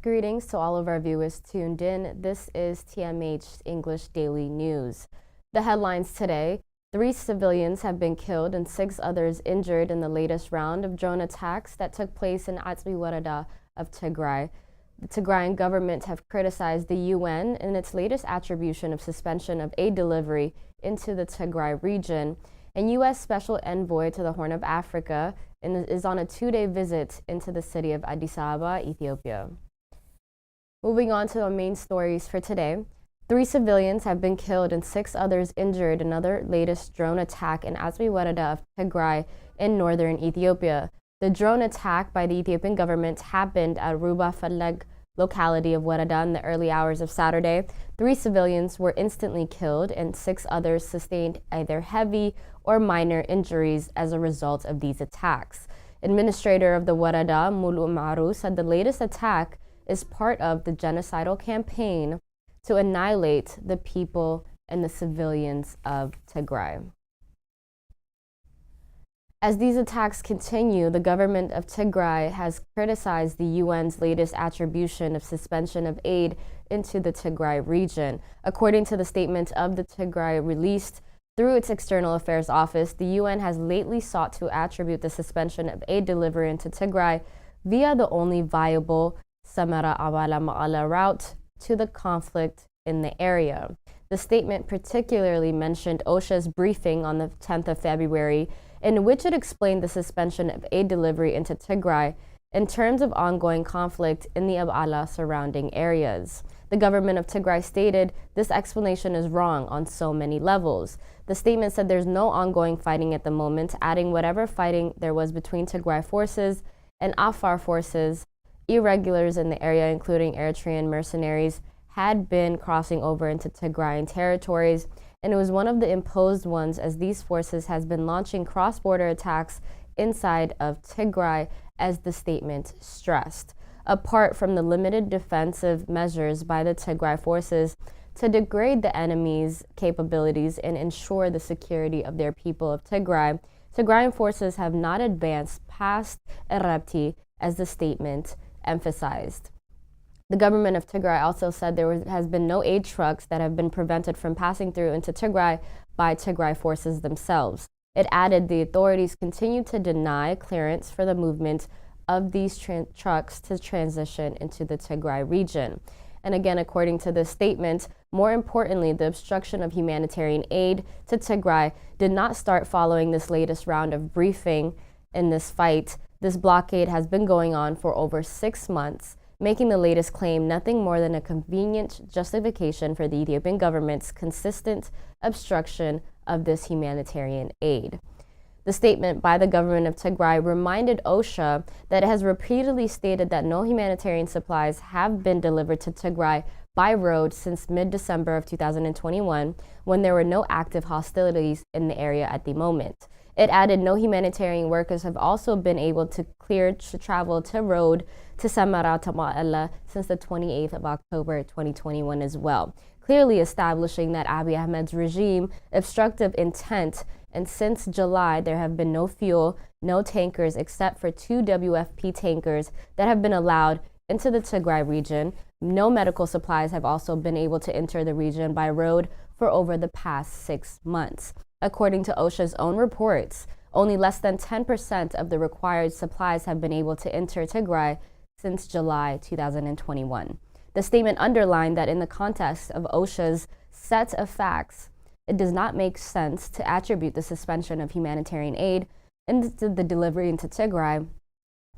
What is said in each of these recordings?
Greetings to all of our viewers tuned in. This is TMH English Daily News. The headlines today: 3 civilians have been killed and 6 others injured in the latest round of drone attacks that took place in Atzmi Warada of Tigray. The Tigrayan government have criticized the UN in its latest attribution of suspension of aid delivery into the Tigray region. And U.S. Special Envoy to the Horn of Africa is on a 2-day visit into the city of Addis Ababa, Ethiopia. Moving on to our main stories for today. 3 civilians have been killed and 6 others injured in another latest drone attack in Atzmi Warada of Tigray in northern Ethiopia. The drone attack by the Ethiopian government happened at Ruba Faleg locality of Warada in the early hours of Saturday. 3 civilians were instantly killed and 6 others sustained either heavy or minor injuries as a result of these attacks. Administrator of the Warada, Mulu Maru, said the latest attack is part of the genocidal campaign to annihilate the people and the civilians of Tigray. As these attacks continue, the government of Tigray has criticized the UN's latest attribution of suspension of aid into the Tigray region. According to the statement of the Tigray released through its External Affairs Office, the UN has lately sought to attribute the suspension of aid delivery into Tigray via the only viable Samara Awala Ma'ala route to the conflict in the area. The statement particularly mentioned OSHA's briefing on the 10th of February, in which it explained the suspension of aid delivery into Tigray in terms of ongoing conflict in the Abala surrounding areas. The government of Tigray stated this explanation is wrong on so many levels. The statement said there's no ongoing fighting at the moment, adding whatever fighting there was between Tigray forces and Afar forces, irregulars in the area, including Eritrean mercenaries, had been crossing over into Tigrayan territories, and it was one of the imposed ones as these forces has been launching cross-border attacks inside of Tigray, as the statement stressed. Apart from the limited defensive measures by the Tigray forces to degrade the enemy's capabilities and ensure the security of their people of Tigray, Tigrayan forces have not advanced past Erepti, as the statement emphasized. The government of Tigray also said there has been no aid trucks that have been prevented from passing through into Tigray by Tigray forces themselves. It added the authorities continue to deny clearance for the movement of these trucks to transition into the Tigray region. And again, according to this statement, more importantly, the obstruction of humanitarian aid to Tigray did not start following this latest round of briefing in this fight. This blockade has been going on for over 6 months, making the latest claim nothing more than a convenient justification for the Ethiopian government's consistent obstruction of this humanitarian aid. The statement by the government of Tigray reminded OSHA that it has repeatedly stated that no humanitarian supplies have been delivered to Tigray by road since mid-December of 2021, when there were no active hostilities in the area at the moment. It added no humanitarian workers have also been able to clear to travel to road to Samara Tama'ala since the 28th of October 2021 as well, clearly establishing that Abiy Ahmed's regime obstructive intent. And since July, there have been no fuel, no tankers except for 2 WFP tankers that have been allowed into the Tigray region. No medical supplies have also been able to enter the region by road for over the past 6 months. According to OSHA's own reports, only less than 10% of the required supplies have been able to enter Tigray since July 2021. The statement underlined that in the context of OSHA's set of facts, it does not make sense to attribute the suspension of humanitarian aid into the delivery into Tigray,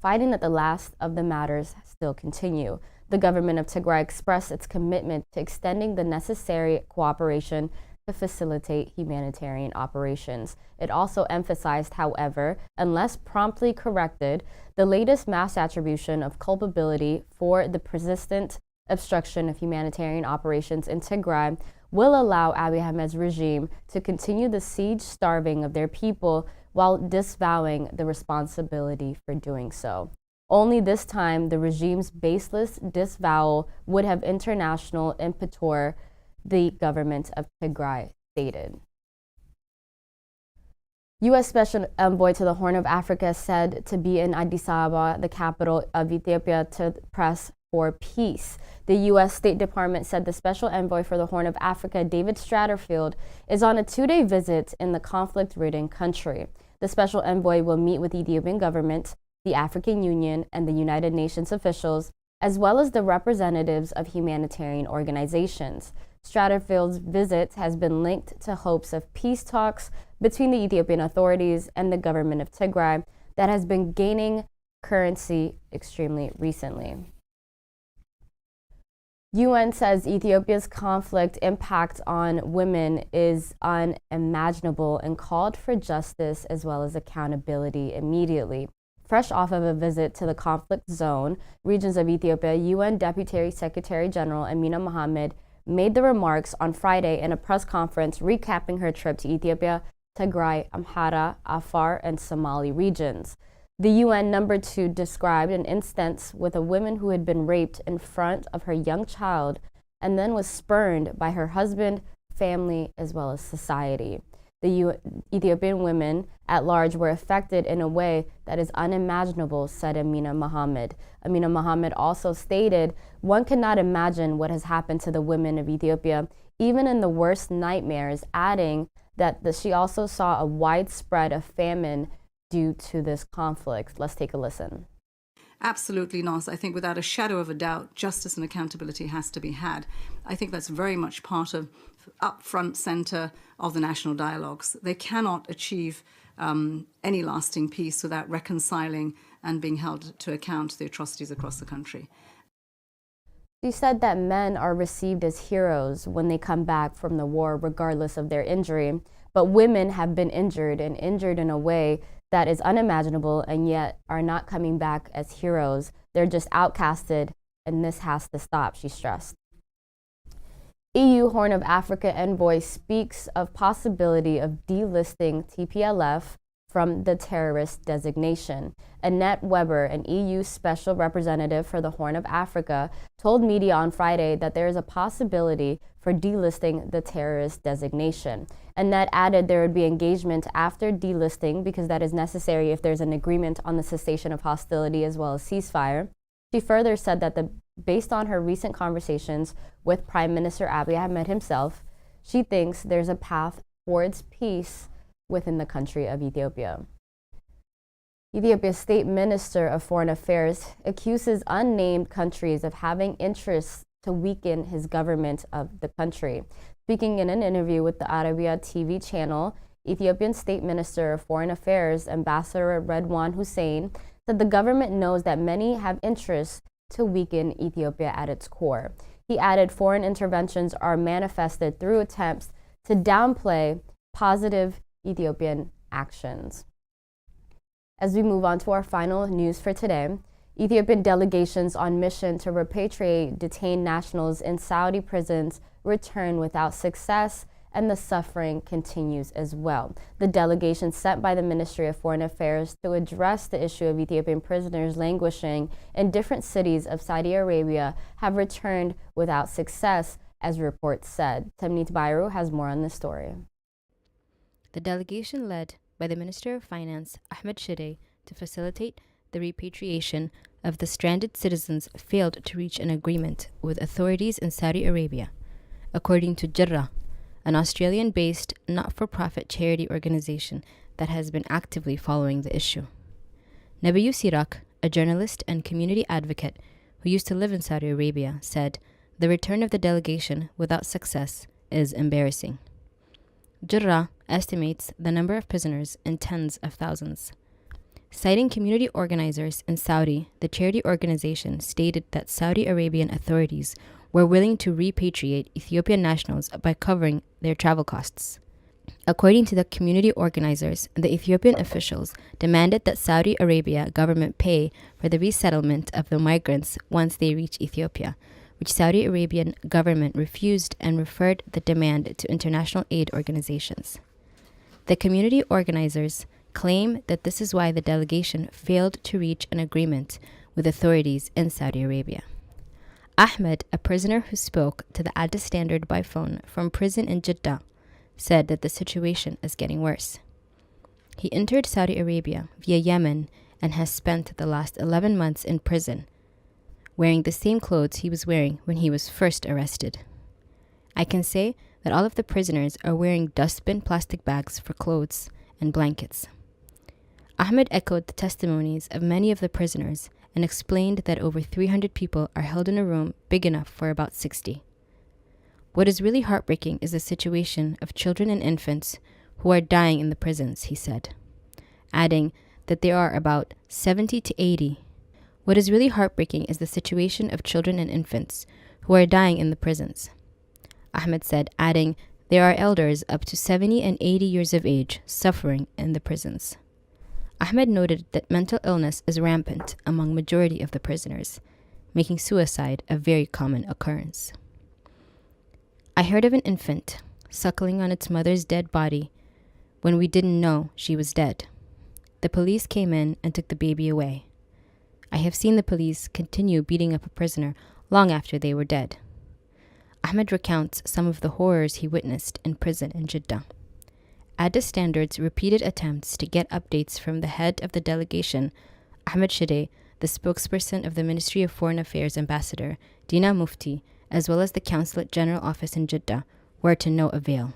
finding that the last of the matters still continue. The government of Tigray expressed its commitment to extending the necessary cooperation to facilitate humanitarian operations. It also emphasized, however, unless promptly corrected, the latest mass attribution of culpability for the persistent obstruction of humanitarian operations in Tigray will allow Abiy Ahmed's regime to continue the siege starving of their people while disavowing the responsibility for doing so. Only this time, the regime's baseless disavowal would have international impetus, the government of Tigray stated. U.S. Special Envoy to the Horn of Africa said to be in Addis Ababa, the capital of Ethiopia, to press for peace. The U.S. State Department said the special envoy for the Horn of Africa, David Satterfield, is on a 2-day visit in the conflict-ridden country. The special envoy will meet with the Ethiopian government, the African Union, and the United Nations officials, as well as the representatives of humanitarian organizations. Satterfield's visit has been linked to hopes of peace talks between the Ethiopian authorities and the government of Tigray that has been gaining currency extremely recently. UN says Ethiopia's conflict impact on women is unimaginable and called for justice as well as accountability immediately. Fresh off of a visit to the conflict zone regions of Ethiopia, UN Deputy Secretary General Amina Mohammed made the remarks on Friday in a press conference recapping her trip to Ethiopia, Tigray, Amhara, Afar, and Somali regions. The UN number 2 described an instance with a woman who had been raped in front of her young child and then was spurned by her husband, family, as well as society. The Ethiopian women at large were affected in a way that is unimaginable, said Amina Mohammed. Amina Mohammed also stated, one cannot imagine what has happened to the women of Ethiopia, even in the worst nightmares, adding that she also saw a widespread of famine due to this conflict. Let's take a listen. Absolutely not. I think without a shadow of a doubt, justice and accountability has to be had. I think that's very much part of up front center of the national dialogues. They cannot achieve any lasting peace without reconciling and being held to account the atrocities across the country. She said that men are received as heroes when they come back from the war, regardless of their injury, but women have been injured and injured in a way that is unimaginable and yet are not coming back as heroes. They're just outcasted, and this has to stop, she stressed. EU Horn of Africa envoy speaks of possibility of delisting TPLF from the terrorist designation. Annette Weber, an EU special representative for the Horn of Africa, told media on Friday that there is a possibility for delisting the terrorist designation. Annette added there would be engagement after delisting because that is necessary if there's an agreement on the cessation of hostility as well as ceasefire. She further said that based on her recent conversations with Prime Minister Abiy Ahmed himself, she thinks there's a path towards peace within the country of Ethiopia. Ethiopia's State Minister of Foreign Affairs accuses unnamed countries of having interests to weaken his government of the country. Speaking in an interview with the Arabia TV channel, Ethiopian State Minister of Foreign Affairs, Ambassador Redwan Hussein, said the government knows that many have interests to weaken Ethiopia at its core. He added foreign interventions are manifested through attempts to downplay positive Ethiopian actions. As we move on to our final news for today, Ethiopian delegations on mission to repatriate detained nationals in Saudi prisons return without success, and the suffering continues as well. The delegation sent by the Ministry of Foreign Affairs to address the issue of Ethiopian prisoners languishing in different cities of Saudi Arabia have returned without success, as reports said. Tamnit Bayru has more on this story. The delegation led by the Minister of Finance, Ahmed Shideh, to facilitate the repatriation of the stranded citizens failed to reach an agreement with authorities in Saudi Arabia, according to Jirra, an Australian-based not-for-profit charity organization that has been actively following the issue. Nabiyu Sirak, a journalist and community advocate who used to live in Saudi Arabia, said the return of the delegation without success is embarrassing. Jirra estimates the number of prisoners in tens of thousands. Citing community organizers in Saudi, the charity organization stated that Saudi Arabian authorities were willing to repatriate Ethiopian nationals by covering their travel costs. According to the community organizers, the Ethiopian officials demanded that Saudi Arabia government pay for the resettlement of the migrants once they reach Ethiopia, which Saudi Arabian government refused and referred the demand to international aid organizations. The community organizers claim that this is why the delegation failed to reach an agreement with authorities in Saudi Arabia. Ahmed, a prisoner who spoke to the Addis Standard by phone from prison in Jeddah, said that the situation is getting worse. He entered Saudi Arabia via Yemen and has spent the last 11 months in prison, wearing the same clothes he was wearing when he was first arrested. I can say that all of the prisoners are wearing dustbin plastic bags for clothes and blankets. Ahmed echoed the testimonies of many of the prisoners and explained that over 300 people are held in a room big enough for about 60. What is really heartbreaking is the situation of children and infants who are dying in the prisons, he said, adding that there are about 70 to 80. What is really heartbreaking is the situation of children and infants who are dying in the prisons, Ahmed said, adding, there are elders up to 70 and 80 years of age suffering in the prisons. Ahmed noted that mental illness is rampant among majority of the prisoners, making suicide a very common occurrence. I heard of an infant suckling on its mother's dead body when we didn't know she was dead. The police came in and took the baby away. I have seen the police continue beating up a prisoner long after they were dead. Ahmed recounts some of the horrors he witnessed in prison in Jeddah. Addis Standard's repeated attempts to get updates from the head of the delegation, Ahmed Shideh, the spokesperson of the Ministry of Foreign Affairs Ambassador, Dina Mufti, as well as the Consulate General Office in Jeddah, were to no avail.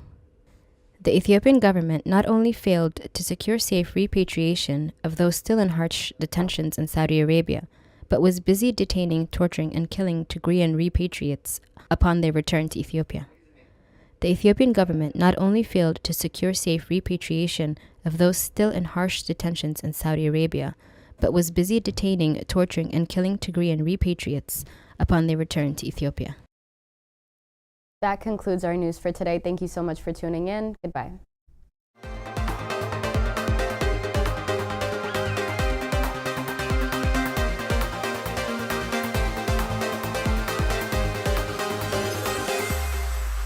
The Ethiopian government not only failed to secure safe repatriation of those still in harsh detentions in Saudi Arabia, but was busy detaining, torturing, and killing Tigrayan repatriates upon their return to Ethiopia. The Ethiopian government not only failed to secure safe repatriation of those still in harsh detentions in Saudi Arabia, but was busy detaining, torturing, and killing Tigrayan repatriates upon their return to Ethiopia. That concludes our news for today. Thank you so much for tuning in. Goodbye.